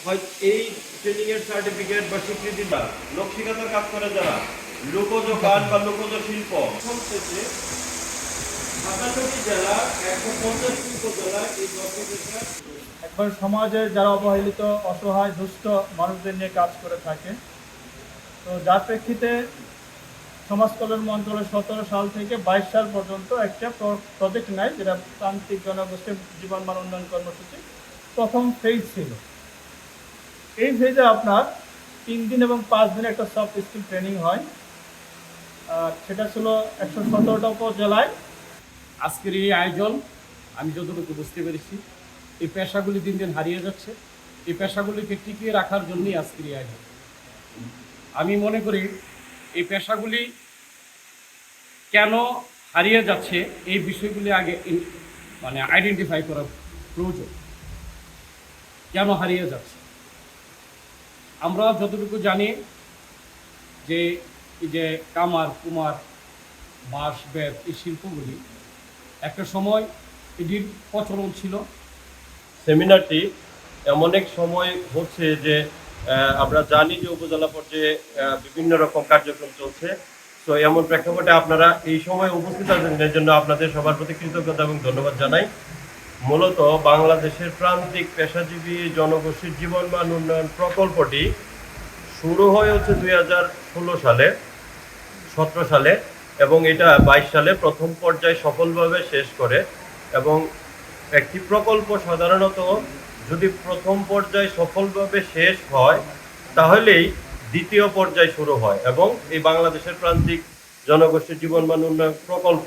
হয়তো এই ট্রেনিং এর সার্টিফিকেট বা স্বীকৃতি বা নকশিকাতার কাজ করে যারা লোকজ গান বা লোকজ শিল্প থেকে 57 জেলা 150 উপজেলা এই দর্শকরা একবার সমাজে যারা অবহেলিত অসহায় দুস্থ মানুষদের নিয়ে কাজ করে থাকে। তো যার প্রেক্ষিতে সমাজ কল্যাণ মন্ত্রণালয় 17 সাল থেকে 22 সাল পর্যন্ত একটা প্রজেক্ট নেয়, যেটা প্রান্তিক জনগোষ্ঠীর জীবনমান উন্নয়ন কর্মসূচি প্রথম ফেজ ছিল। এই ফেজে আপনার 3 দিন এবং 5 দিন একটা সফট স্কিল ট্রেনিং হয়, আর সেটা ছিল 117টা উপজেলায়। আজকের এই আয়োজন আমি যতটুকু বুঝতে পেরেছি, এই পেশাগুলি দিন দিন হারিয়ে যাচ্ছে। এই পেশাগুলিকে টিকিয়ে রাখার জন্যই আজকের এই আয়োজন। আমি মনে করি এই পেশাগুলি কেন হারিয়ে যাচ্ছে এই বিষয়গুলি আগে আইডেন্টিফাই করা প্রয়োজন। কেন হারিয়ে যাচ্ছে আমরা যতটুকু জানি যে এই যে কামার কুমার বাঁশ বেত এই শিল্পগুলি একটা সময় এটির প্রচলন ছিল। সেমিনারটি এমন এক সময় হচ্ছে যে আমরা জানি যে উপজেলা পর্যায়ে বিভিন্ন রকম কার্যক্রম চলছে। তো এমন প্রেক্ষাপটে আপনারা এই সময় উপস্থিত আছেন, এর জন্য আপনাদের সবার প্রতি কৃতজ্ঞতা এবং ধন্যবাদ জানাই। মূলত বাংলাদেশের প্রান্তিক পেশাজীবী জনগোষ্ঠীর জীবনমান উন্নয়ন প্রকল্পটি শুরু হয় হচ্ছে 2016 সালে 17 সালে এবং এটা 22 সালে প্রথম পর্যায়ে সফলভাবে শেষ করে। এবং একটি প্রকল্প সাধারণত যদি প্রথম পর্যায়ে সফলভাবে শেষ হয় তাহলেই দ্বিতীয় পর্যায় শুরু হয়, এবং এই বাংলাদেশের প্রান্তিক জনগোষ্ঠীর জীবনমান উন্নয়ন প্রকল্প